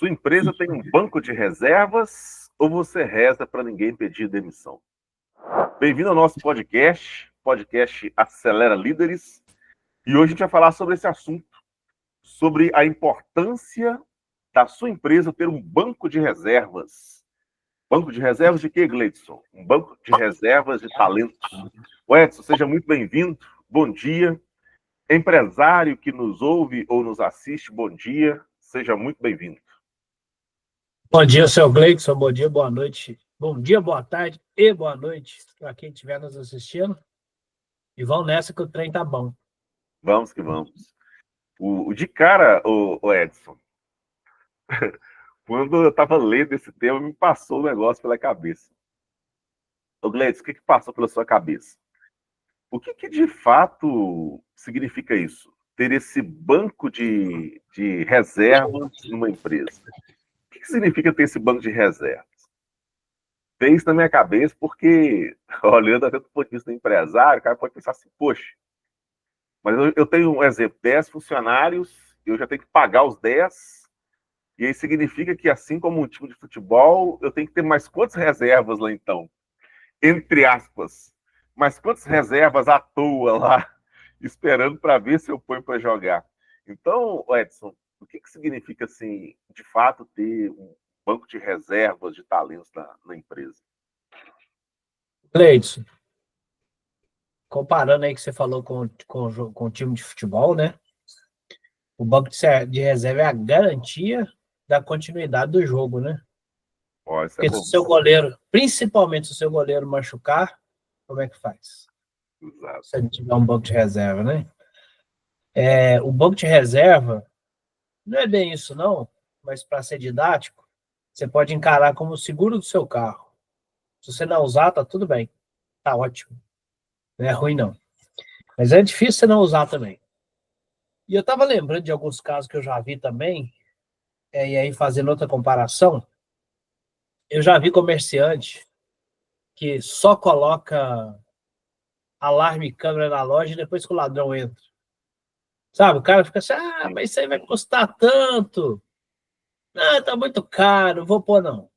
Sua empresa tem um banco de reservas ou você reza para ninguém pedir demissão? Bem-vindo ao nosso podcast Acelera Líderes. E hoje a gente vai falar sobre esse assunto, sobre a importância da sua empresa ter um banco de reservas. Banco de reservas de quê, Gleidson? Um banco de reservas de talentos. O Edson, seja muito bem-vindo. Bom dia. Empresário que nos ouve ou nos assiste, bom dia. Seja muito bem-vindo. Bom dia, seu Gleidson. Bom dia, boa noite. Bom dia, boa tarde e boa noite para quem estiver nos assistindo. E vão nessa que o trem tá bom. Vamos que vamos. De cara, o Edson, quando eu estava lendo esse tema, me passou um negócio pela cabeça. Ô, Gleidson, o que passou pela sua cabeça? O que de fato significa isso? Ter esse banco de reservas numa empresa. O que significa ter esse banco de reservas? Tem isso na minha cabeça porque, olhando até do ponto de vista do empresário, o cara pode pensar assim, poxa, mas eu tenho um exemplo, 10 funcionários, eu já tenho que pagar os 10, e aí significa que, assim como um time de futebol, eu tenho que ter mais quantas reservas lá então? Entre aspas. Mas quantas reservas à toa lá, esperando para ver se eu ponho para jogar? Então, Edson, o que significa, assim, de fato, ter um banco de reservas de talentos na empresa? Gleidson, comparando aí que você falou com o time de futebol, né? O banco de reserva é a garantia da continuidade do jogo, né? Ó, isso é Porque bom. se o seu goleiro, principalmente se o seu goleiro machucar, como é que faz? Exato. Se ele tiver um banco de reserva, né? O banco de reserva não é bem isso, não, mas para ser didático, você pode encarar como o seguro do seu carro. Se você não usar, tá tudo bem. Tá ótimo. Não é ruim, não. Mas é difícil você não usar também. E eu estava lembrando de alguns casos que eu já vi também, e aí fazendo outra comparação, eu já vi comerciante que só coloca alarme e câmera na loja depois que o ladrão entra. Sabe? O cara fica assim, mas isso aí vai custar tanto. Tá muito caro, vou pôr não.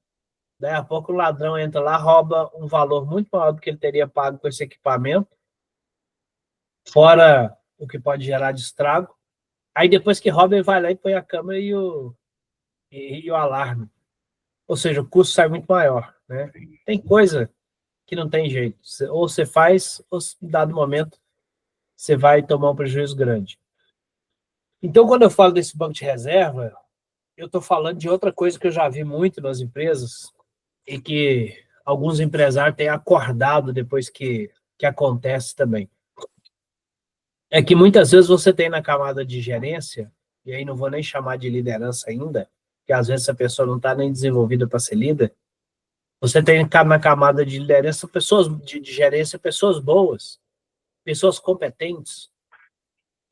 Daí a pouco o ladrão entra lá, rouba um valor muito maior do que ele teria pago com esse equipamento, fora o que pode gerar de estrago. Aí depois que rouba, ele vai lá e põe a câmera e o alarme. Ou seja, o custo sai muito maior, né? Tem coisa que não tem jeito. Ou você faz, ou em dado momento você vai tomar um prejuízo grande. Então, quando eu falo desse banco de reserva, eu estou falando de outra coisa que eu já vi muito nas empresas e que alguns empresários têm acordado depois que acontece também. É que muitas vezes você tem na camada de gerência, e aí não vou nem chamar de liderança ainda, porque às vezes a pessoa não está nem desenvolvida para ser líder, você tem na camada de liderança pessoas de gerência, pessoas boas, pessoas competentes,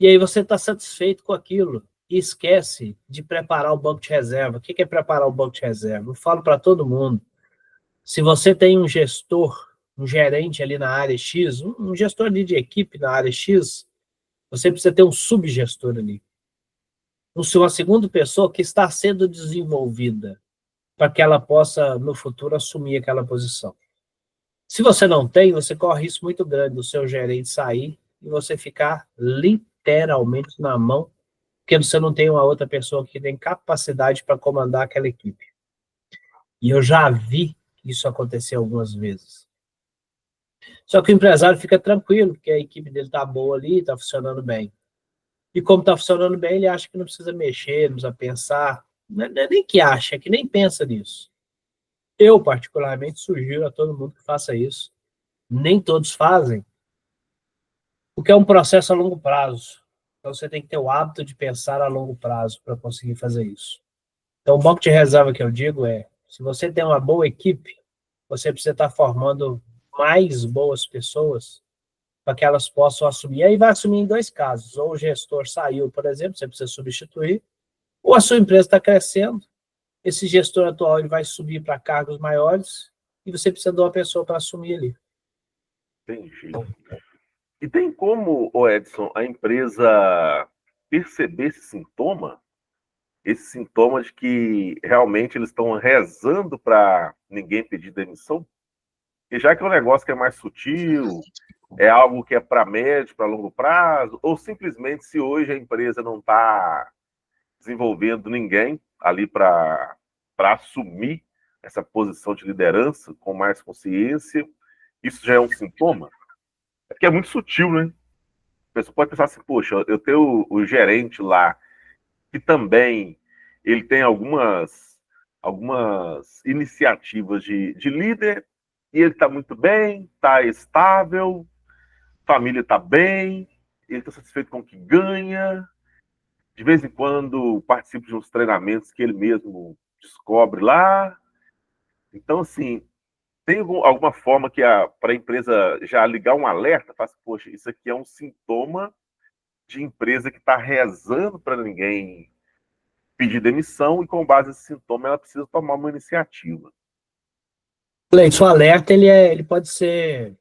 e aí você está satisfeito com aquilo e esquece de preparar o banco de reserva. O que é preparar o banco de reserva? Eu falo para todo mundo, se você tem um gestor, um gerente ali na área X, um gestor ali de equipe na área X, você precisa ter um subgestor ali. Uma segunda pessoa que está sendo desenvolvida para que ela possa, no futuro, assumir aquela posição. Se você não tem, você corre risco muito grande do seu gerente sair e você ficar literalmente na mão, porque você não tem uma outra pessoa que tem capacidade para comandar aquela equipe. E eu já vi isso acontecer algumas vezes. Só que o empresário fica tranquilo, porque a equipe dele está boa ali, está funcionando bem. E como está funcionando bem, ele acha que não precisa mexer, não precisa pensar. Não é nem que acha, é que nem pensa nisso. Eu, particularmente, sugiro a todo mundo que faça isso. Nem todos fazem, porque é um processo a longo prazo. Então, você tem que ter o hábito de pensar a longo prazo para conseguir fazer isso. Então, o banco de reserva que eu digo é, se você tem uma boa equipe, você precisa estar formando mais boas pessoas para que elas possam assumir. E aí vai assumir em dois casos. Ou o gestor saiu, por exemplo, você precisa substituir, ou a sua empresa está crescendo, esse gestor atual ele vai subir para cargos maiores e você precisa de uma pessoa para assumir ali. Entendi. E tem como, Edson, a empresa perceber esse sintoma? esse sintoma de que realmente eles estão rezando para ninguém pedir demissão? E já que é um negócio que é mais sutil, é algo que é para médio, para longo prazo, ou simplesmente se hoje a empresa não está desenvolvendo ninguém ali para assumir essa posição de liderança com mais consciência, isso já é um sintoma? É porque é muito sutil, né? A pessoa pode pensar assim, poxa, eu tenho o gerente lá, que também ele tem algumas iniciativas de líder, e ele está muito bem, está estável, família está bem, ele está satisfeito com o que ganha, de vez em quando participa de uns treinamentos que ele mesmo descobre lá. Então, assim, tem alguma forma que para a empresa já ligar um alerta, faz, poxa, isso aqui é um sintoma de empresa que está rezando para ninguém pedir demissão e com base nesse sintoma ela precisa tomar uma iniciativa. Leite, o alerta ele pode ser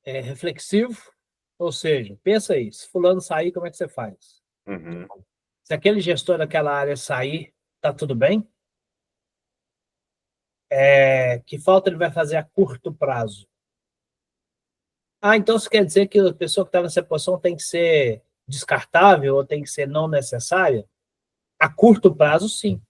reflexivo, ou seja, pensa aí, se fulano sair, como é que você faz? Uhum. Se aquele gestor daquela área sair, tá tudo bem? Que falta ele vai fazer a curto prazo? Ah, então isso quer dizer que a pessoa que está nessa posição tem que ser descartável ou tem que ser não necessária? A curto prazo, sim.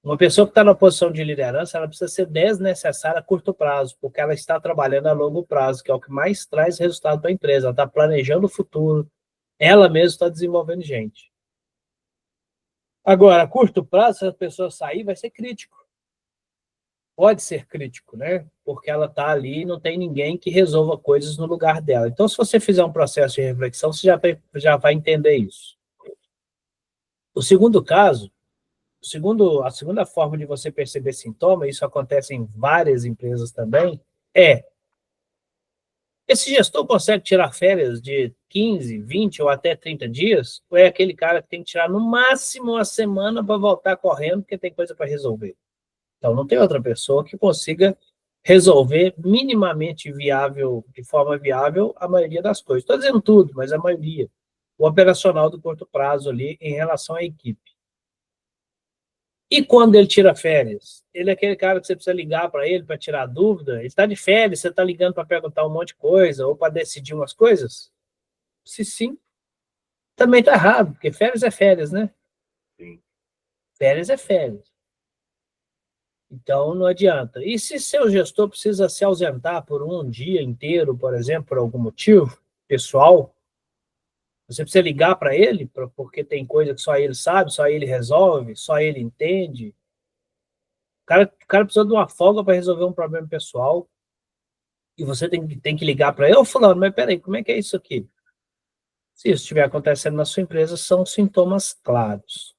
Uma pessoa que está na posição de liderança, ela precisa ser desnecessária a curto prazo, porque ela está trabalhando a longo prazo, que é o que mais traz resultado para a empresa. Ela está planejando o futuro, ela mesma está desenvolvendo gente. Agora, a curto prazo, se a pessoa sair, vai ser crítico. Pode ser crítico, né? Porque ela está ali e não tem ninguém que resolva coisas no lugar dela. Então, se você fizer um processo de reflexão, você já vai entender isso. O segundo caso, a segunda forma de você perceber sintoma, isso acontece em várias empresas também, esse gestor consegue tirar férias de 15, 20 ou até 30 dias? Ou é aquele cara que tem que tirar no máximo uma semana para voltar correndo porque tem coisa para resolver? Então, não tem outra pessoa que consiga resolver minimamente viável, de forma viável, a maioria das coisas. Estou dizendo tudo, mas a maioria. O operacional do curto prazo ali em relação à equipe. E quando ele tira férias? Ele é aquele cara que você precisa ligar para ele para tirar dúvida? Ele está de férias, você está ligando para perguntar um monte de coisa ou para decidir umas coisas? Se sim, também está errado, porque férias é férias, né? Sim. Férias é férias. Então, não adianta. E se seu gestor precisa se ausentar por um dia inteiro, por exemplo, por algum motivo pessoal, você precisa ligar para ele, porque tem coisa que só ele sabe, só ele resolve, só ele entende. O cara precisa de uma folga para resolver um problema pessoal e você tem que ligar para ele. Ô, fulano, mas peraí, como é que é isso aqui? Se isso estiver acontecendo na sua empresa, são sintomas claros.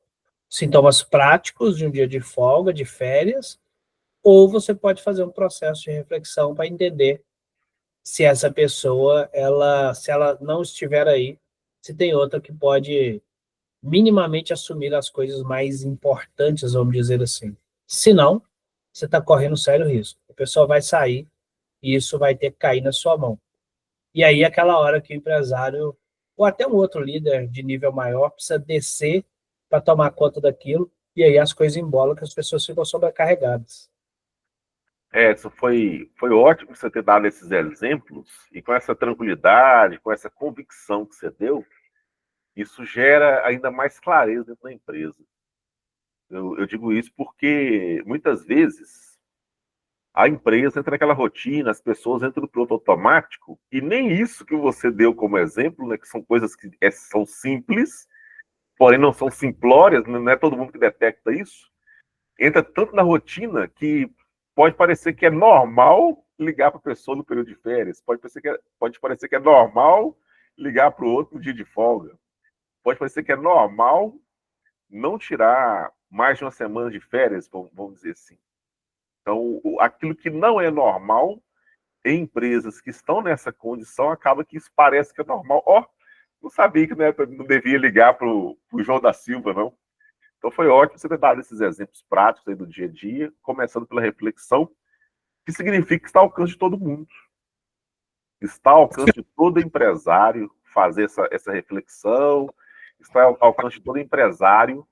Sintomas práticos de um dia de folga, de férias, ou você pode fazer um processo de reflexão para entender se essa pessoa, se ela não estiver aí, se tem outra que pode minimamente assumir as coisas mais importantes, vamos dizer assim. Se não, você está correndo sério risco. A pessoa vai sair e isso vai ter que cair na sua mão. E aí, aquela hora que o empresário, ou até um outro líder de nível maior, precisa descer para tomar conta daquilo, e aí as coisas embolam, que as pessoas ficam sobrecarregadas. Isso foi ótimo você ter dado esses exemplos, e com essa tranquilidade, com essa convicção que você deu, isso gera ainda mais clareza dentro da empresa. Eu digo isso porque, muitas vezes, a empresa entra naquela rotina, as pessoas entram no piloto automático, e nem isso que você deu como exemplo, né, que são coisas que são simples, porém não são simplórias, não é todo mundo que detecta isso, entra tanto na rotina que pode parecer que é normal ligar para a pessoa no período de férias, pode parecer que é normal ligar para o outro no dia de folga, pode parecer que é normal não tirar mais de uma semana de férias, vamos dizer assim. Então, aquilo que não é normal em empresas que estão nessa condição, acaba que isso parece que é normal. Não sabia que, né, não devia ligar para o João da Silva, não. Então foi ótimo você ter dado esses exemplos práticos aí do dia a dia, começando pela reflexão, que significa que está ao alcance de todo mundo. Está ao alcance de todo empresário fazer essa reflexão está ao alcance de todo empresário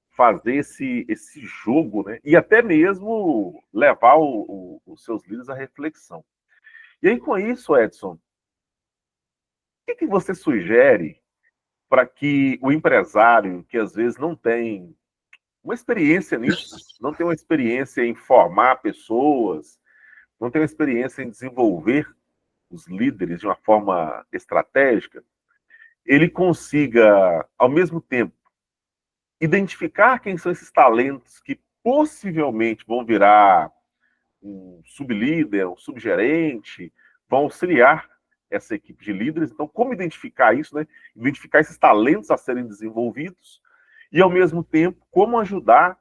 fazer esse jogo, né? E até mesmo levar os seus líderes à reflexão. E aí, com isso, Edson, o que você sugere para que o empresário, que às vezes não tem uma experiência nisso, não tem uma experiência em formar pessoas, não tem uma experiência em desenvolver os líderes de uma forma estratégica, ele consiga, ao mesmo tempo, identificar quem são esses talentos que possivelmente vão virar um sublíder, um subgerente, vão auxiliar essa equipe de líderes. Então, como identificar isso, né? Identificar esses talentos a serem desenvolvidos e, ao mesmo tempo, como ajudar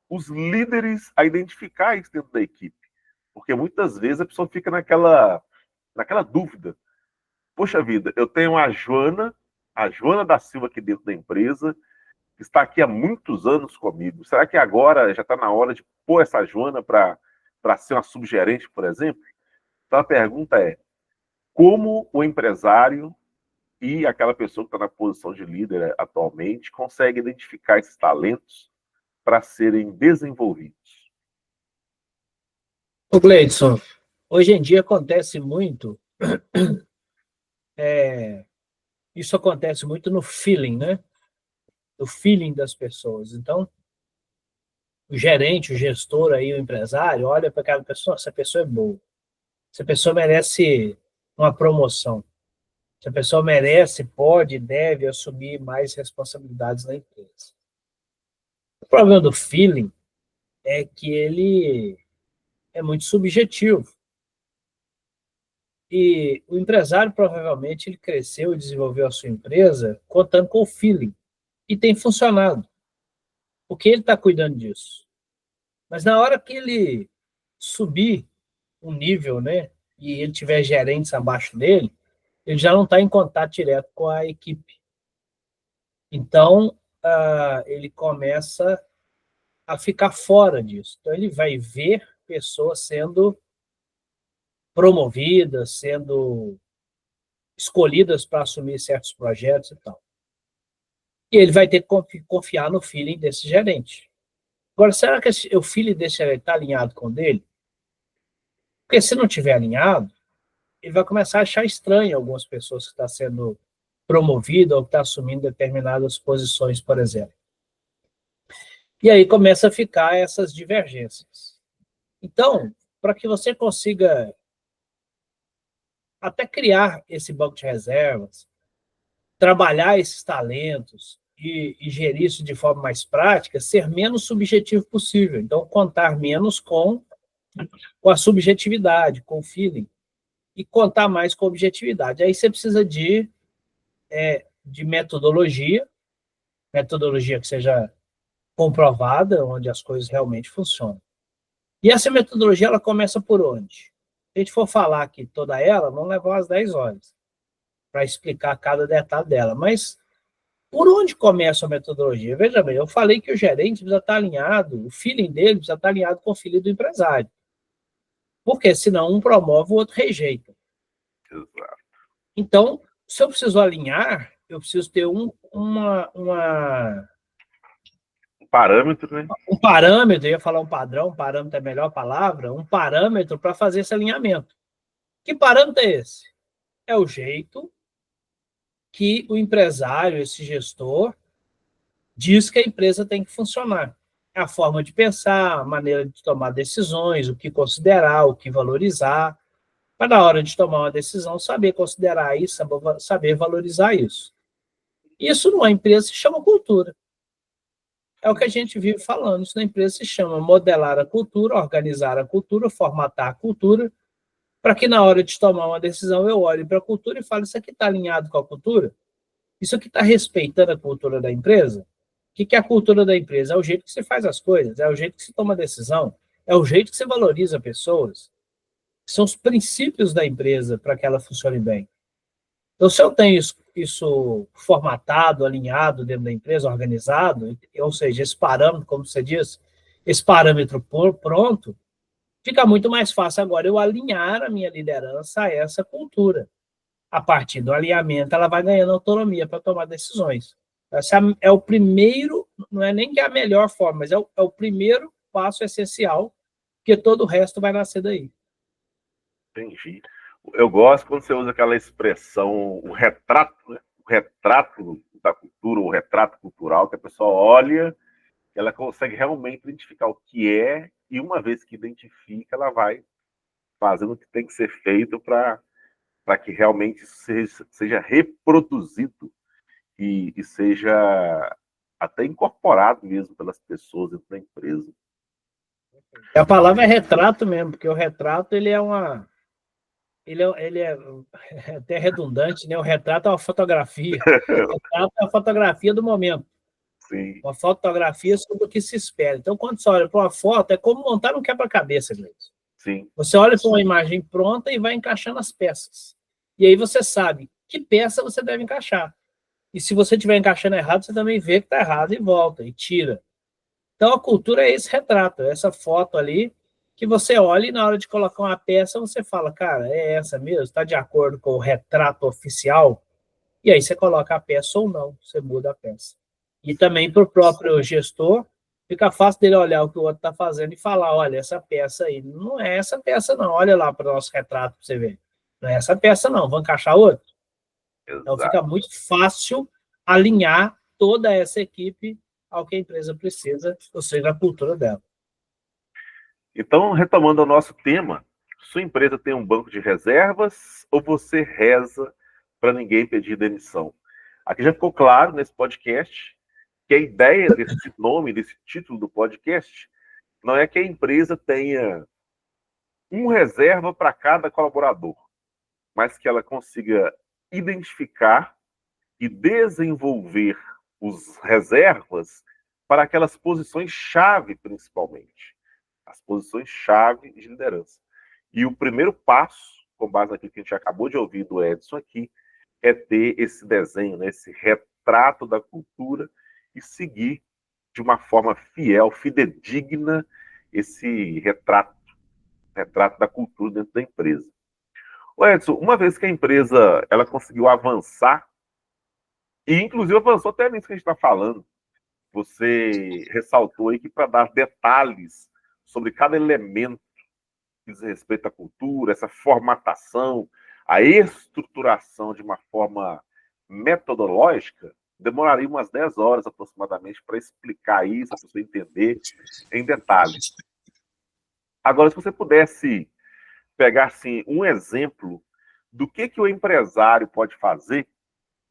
os líderes a identificar isso dentro da equipe. Porque muitas vezes a pessoa fica naquela dúvida. Poxa vida, eu tenho a Joana da Silva aqui dentro da empresa, que está aqui há muitos anos comigo. Será que agora já está na hora de pôr essa Joana para ser uma subgerente, por exemplo? Então a pergunta é, como o empresário e aquela pessoa que está na posição de líder atualmente consegue identificar esses talentos para serem desenvolvidos? O Gleidson, hoje em dia acontece muito, isso acontece muito no feeling, né? No feeling das pessoas. Então, o gerente, o gestor aí, o empresário, olha para aquela pessoa, essa pessoa é boa, essa pessoa merece uma promoção, essa pessoa merece, pode, deve assumir mais responsabilidades na empresa. O problema do feeling é que ele é muito subjetivo. E o empresário, provavelmente, ele cresceu e desenvolveu a sua empresa contando com o feeling. E tem funcionado. Porque ele está cuidando disso. Mas na hora que ele subir um nível, né, e ele tiver gerentes abaixo dele, ele já não está em contato direto com a equipe. Então, ele começa a ficar fora disso. Então, ele vai ver pessoas sendo promovidas, sendo escolhidas para assumir certos projetos e tal. E ele vai ter que confiar no feeling desse gerente. Agora, será que o feeling desse gerente está alinhado com o dele? Porque se não estiver alinhado, ele vai começar a achar estranho algumas pessoas que estão sendo promovidas ou que estão assumindo determinadas posições, por exemplo. E aí começa a ficar essas divergências. Então, para que você consiga até criar esse banco de reservas, trabalhar esses talentos e gerir isso de forma mais prática, ser menos subjetivo possível. Então, contar menos com a subjetividade, com o feeling, e contar mais com a objetividade. Aí você precisa de metodologia que seja comprovada, onde as coisas realmente funcionam. E essa metodologia, ela começa por onde? Se a gente for falar aqui toda ela, vamos levar umas 10 horas para explicar cada detalhe dela. Mas por onde começa a metodologia? Veja bem, eu falei que o gerente precisa estar alinhado, o feeling dele precisa estar alinhado com o feeling do empresário. Porque senão um promove, o outro rejeita. Exato. Então, se eu preciso alinhar, eu preciso ter um parâmetro, né? Um parâmetro, eu ia falar um padrão, parâmetro é a melhor palavra, um parâmetro para fazer esse alinhamento. Que parâmetro é esse? É o jeito que o empresário, esse gestor, diz que a empresa tem que funcionar. É a forma de pensar, a maneira de tomar decisões, o que considerar, o que valorizar, para na hora de tomar uma decisão, saber considerar isso, saber valorizar isso. Isso numa empresa se chama cultura. É o que a gente vive falando, isso na empresa se chama modelar a cultura, organizar a cultura, formatar a cultura, para que na hora de tomar uma decisão eu olhe para a cultura e fale, isso aqui está alinhado com a cultura? Isso aqui está respeitando a cultura da empresa? O que é a cultura da empresa? É o jeito que você faz as coisas, é o jeito que você toma decisão, é o jeito que você valoriza pessoas. São os princípios da empresa para que ela funcione bem. Então, se eu tenho isso formatado, alinhado dentro da empresa, organizado, ou seja, esse parâmetro, como você diz, esse parâmetro pronto, fica muito mais fácil agora eu alinhar a minha liderança a essa cultura. A partir do alinhamento, ela vai ganhando autonomia para tomar decisões. Esse é o primeiro, não é nem que é a melhor forma, mas é o primeiro passo essencial, porque todo o resto vai nascer daí. Entendi. Eu gosto quando você usa aquela expressão, o retrato, né? O retrato da cultura, o retrato cultural, que a pessoa olha, ela consegue realmente identificar o que é, e uma vez que identifica, ela vai fazendo o que tem que ser feito para que realmente seja reproduzido e seja até incorporado mesmo pelas pessoas dentro da empresa. A palavra é retrato mesmo, porque o retrato ele é uma. Ele é até redundante, né? O retrato é uma fotografia. O retrato é a fotografia do momento. Sim. Uma fotografia sobre o que se espera. Então, quando você olha para uma foto, é como montar um quebra-cabeça, Gleison. Sim. Você olha para uma imagem pronta e vai encaixando as peças. E aí você sabe que peça você deve encaixar. E se você estiver encaixando errado, você também vê que está errado e volta, e tira. Então, a cultura é esse retrato, é essa foto ali, que você olha e na hora de colocar uma peça, você fala, cara, é essa mesmo? Está de acordo com o retrato oficial? E aí você coloca a peça ou não, você muda a peça. E também para o próprio gestor, fica fácil dele olhar o que o outro está fazendo e falar, olha, essa peça aí, não é essa peça não, olha lá para o nosso retrato para você ver. Não é essa peça não, vou encaixar outro. Então Exato. fica muito fácil alinhar toda essa equipe ao que a empresa precisa, ou seja, a cultura dela. Então, retomando o nosso tema, sua empresa tem um banco de reservas ou você reza para ninguém pedir demissão? Aqui já ficou claro nesse podcast que a ideia desse nome, desse título do podcast, não é que a empresa tenha um reserva para cada colaborador, mas que ela consiga identificar e desenvolver os reservas para aquelas posições-chave, principalmente. As posições-chave de liderança. E o primeiro passo, com base naquilo que a gente acabou de ouvir do Edson aqui, é ter esse desenho, né, esse retrato da cultura e seguir de uma forma fiel, fidedigna, esse retrato da cultura dentro da empresa. O Edson, uma vez que a empresa ela conseguiu avançar, e inclusive avançou até nisso que a gente está falando, você ressaltou aí que para dar detalhes sobre cada elemento que diz respeito à cultura, essa formatação, a estruturação de uma forma metodológica, demoraria umas 10 horas aproximadamente para explicar isso, para você entender em detalhes. Agora, se você pudesse pegar assim, um exemplo do que o empresário pode fazer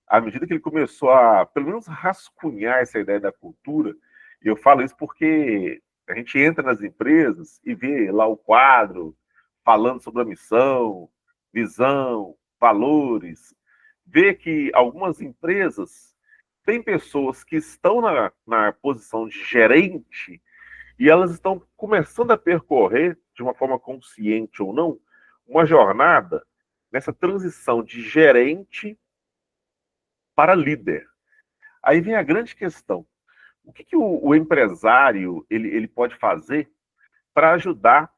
à medida que ele começou a, pelo menos, rascunhar essa ideia da cultura, e eu falo isso porque a gente entra nas empresas e vê lá o quadro falando sobre a missão, visão, valores, vê que algumas empresas têm pessoas que estão na posição de gerente e elas estão começando a percorrer, de uma forma consciente ou não, uma jornada nessa transição de gerente para líder. Aí vem a grande questão. O que o empresário ele pode fazer para ajudar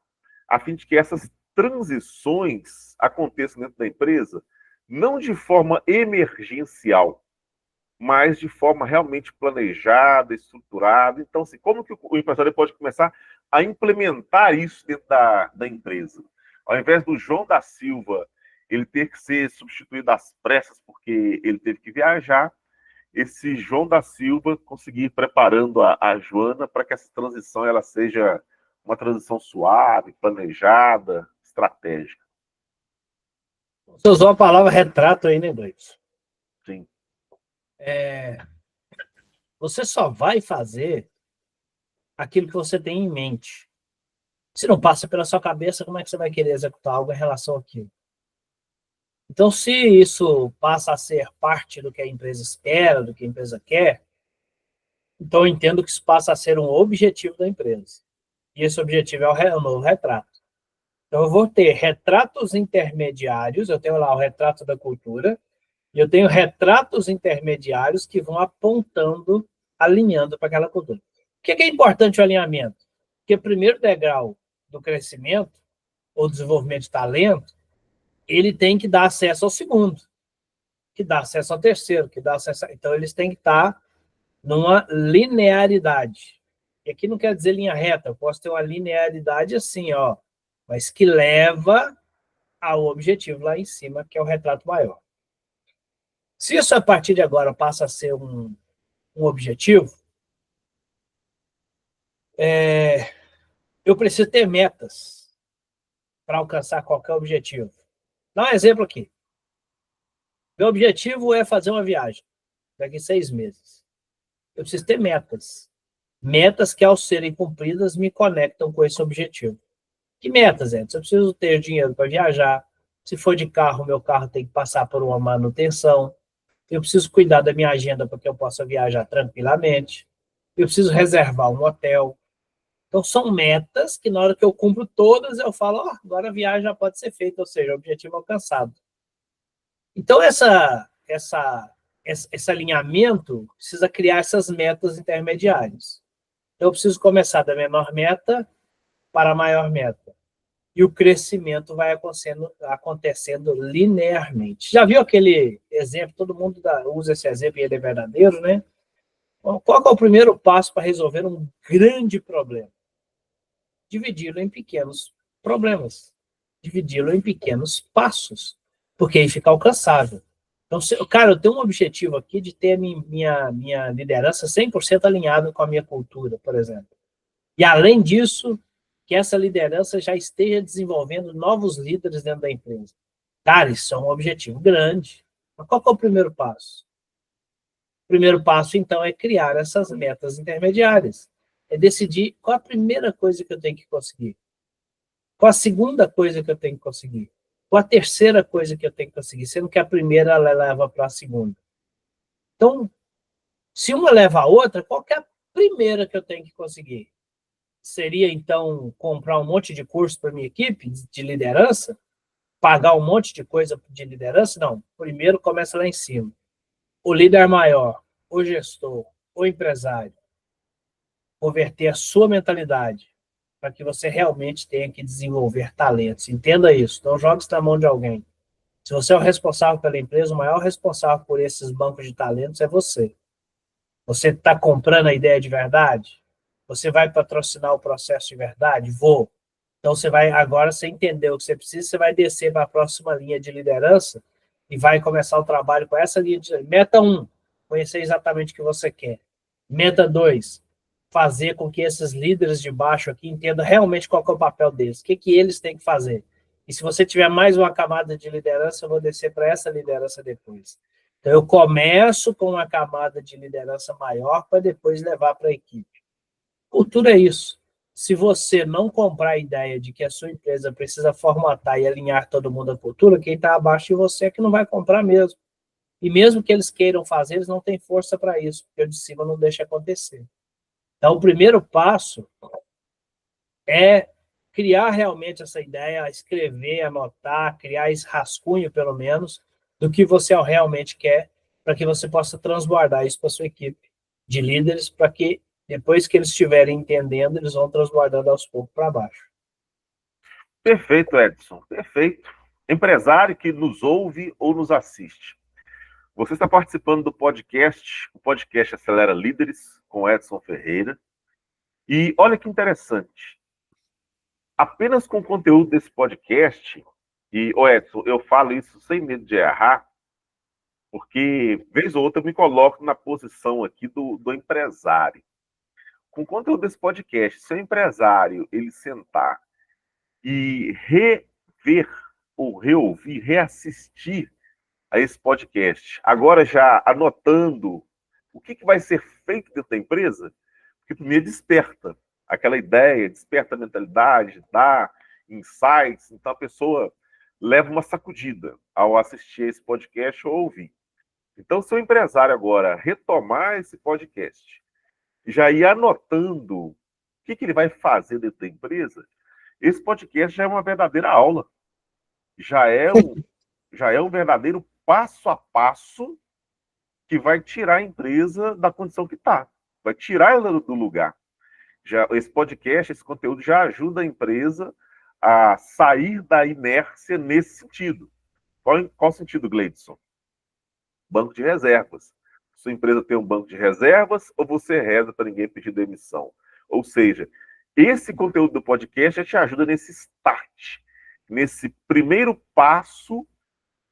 a fim de que essas transições aconteçam dentro da empresa, não de forma emergencial, mas de forma realmente planejada, estruturada. Então, assim, como que o empresário pode começar a implementar isso dentro da empresa? Ao invés do João da Silva ele ter que ser substituído às pressas porque ele teve que viajar, esse João da Silva conseguir ir preparando a Joana para que essa transição ela seja uma transição suave, planejada, estratégica. Você usou a palavra retrato aí, né, Dois? Sim. Você só vai fazer aquilo que você tem em mente. Se não passa pela sua cabeça, como é que você vai querer executar algo em relação àquilo? Então, se isso passa a ser parte do que a empresa espera, do que a empresa quer, então eu entendo que isso passa a ser um objetivo da empresa. E esse objetivo é o novo retrato. Então, eu vou ter retratos intermediários, eu tenho lá o retrato da cultura, e eu tenho retratos intermediários que vão apontando, alinhando para aquela cultura. Por que é importante o alinhamento? Porque o primeiro degrau do crescimento, ou desenvolvimento de talento, ele tem que dar acesso ao segundo, que dá acesso ao terceiro, que dá acesso a... Então, eles têm que estar numa linearidade. E aqui não quer dizer linha reta, eu posso ter uma linearidade assim, ó, mas que leva ao objetivo lá em cima, que é o retrato maior. Se isso a partir de agora passa a ser um objetivo, eu preciso ter metas para alcançar qualquer objetivo. Dá um exemplo aqui. Meu objetivo é fazer uma viagem daqui a 6 meses. Eu preciso ter metas. Metas que, ao serem cumpridas, me conectam com esse objetivo. Que metas, Edson? Eu preciso ter dinheiro para viajar. Se for de carro, meu carro tem que passar por uma manutenção. Eu preciso cuidar da minha agenda para que eu possa viajar tranquilamente. Eu preciso reservar um hotel. Então, são metas que, na hora que eu cumpro todas, eu falo, oh, agora a viagem já pode ser feita, ou seja, objetivo alcançado. Então, esse alinhamento precisa criar essas metas intermediárias. Então, eu preciso começar da menor meta para a maior meta. E o crescimento vai acontecendo linearmente. Já viu aquele exemplo? Todo mundo usa esse exemplo e ele é verdadeiro, né? Qual é o primeiro passo para resolver um grande problema? Dividi-lo em pequenos problemas. Dividi-lo em pequenos passos, porque aí fica alcançável. Então, cara, eu tenho um objetivo aqui de ter minha liderança 100% alinhada com a minha cultura, por exemplo. E, além disso, que essa liderança já esteja desenvolvendo novos líderes dentro da empresa. Cara, isso é um objetivo grande. Mas qual é o primeiro passo? O primeiro passo, então, é criar essas metas intermediárias. É decidir qual a primeira coisa que eu tenho que conseguir. Qual a segunda coisa que eu tenho que conseguir. Qual a terceira coisa que eu tenho que conseguir, sendo que a primeira ela leva para a segunda. Então, se uma leva a outra, qual que é a primeira que eu tenho que conseguir? Seria, então, comprar um monte de curso para minha equipe de liderança? Pagar um monte de coisa de liderança? Não. Primeiro começa lá em cima. O líder maior, o gestor, o empresário, converter a sua mentalidade para que você realmente tenha que desenvolver talentos. Entenda isso. Não jogue isso na mão de alguém. Se você é o responsável pela empresa, o maior responsável por esses bancos de talentos é você. Você está comprando a ideia de verdade? Você vai patrocinar o processo de verdade? Vou. Então, agora você entendeu o que você precisa, você vai descer para a próxima linha de liderança e vai começar o trabalho com essa linha de meta 1, conhecer exatamente o que você quer. Meta 2, fazer com que esses líderes de baixo aqui entendam realmente qual é o papel deles, o que eles têm que fazer. E se você tiver mais uma camada de liderança, eu vou descer para essa liderança depois. Então, eu começo com uma camada de liderança maior para depois levar para a equipe. Cultura é isso. Se você não comprar a ideia de que a sua empresa precisa formatar e alinhar todo mundo à cultura, quem está abaixo de você é que não vai comprar mesmo. E mesmo que eles queiram fazer, eles não têm força para isso, porque o de cima não deixa acontecer. Então, o primeiro passo é criar realmente essa ideia, escrever, anotar, criar esse rascunho, pelo menos, do que você realmente quer, para que você possa transbordar isso para a sua equipe de líderes, para que depois que eles estiverem entendendo, eles vão transbordando aos poucos para baixo. Perfeito, Edson, perfeito. Empresário que nos ouve ou nos assiste. Você está participando do podcast, o podcast Acelera Líderes, com Edson Ferreira. E olha que interessante. Apenas com o conteúdo desse podcast, e, Edson, eu falo isso sem medo de errar, porque, vez ou outra, eu me coloco na posição aqui do empresário. Com o conteúdo desse podcast, se o empresário ele sentar e rever ou reouvir, reassistir a esse podcast, agora já anotando o que vai ser feito dentro da empresa, porque primeiro desperta aquela ideia, desperta a mentalidade, dá insights, então a pessoa leva uma sacudida ao assistir esse podcast ou ouvir. Então, se o empresário agora retomar esse podcast, já ir anotando o que ele vai fazer dentro da empresa, esse podcast já é uma verdadeira aula. Já é um verdadeiro passo a passo que vai tirar a empresa da condição que está. Vai tirar ela do lugar. Esse podcast, esse conteúdo já ajuda a empresa a sair da inércia nesse sentido. Qual sentido, Gleidson? Banco de reservas. Sua empresa tem um banco de reservas ou você reza para ninguém pedir demissão? Ou seja, esse conteúdo do podcast já te ajuda nesse start, nesse primeiro passo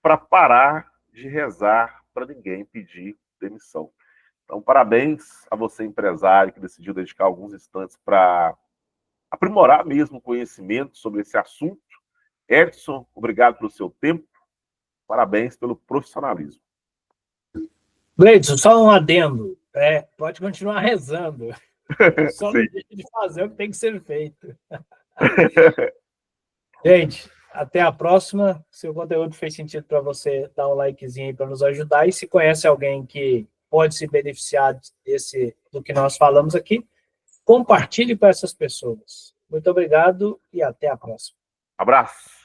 para parar de rezar para ninguém pedir demissão. Então, parabéns a você, empresário, que decidiu dedicar alguns instantes para aprimorar mesmo o conhecimento sobre esse assunto. Edson, obrigado pelo seu tempo. Parabéns pelo profissionalismo. Gleidson, só um adendo. Pode continuar rezando. Só não deixe de fazer o que tem que ser feito. Gente, até a próxima. Se o conteúdo fez sentido para você, dá um likezinho aí para nos ajudar. E se conhece alguém que pode se beneficiar do que nós falamos aqui, compartilhe para essas pessoas. Muito obrigado e até a próxima. Abraço.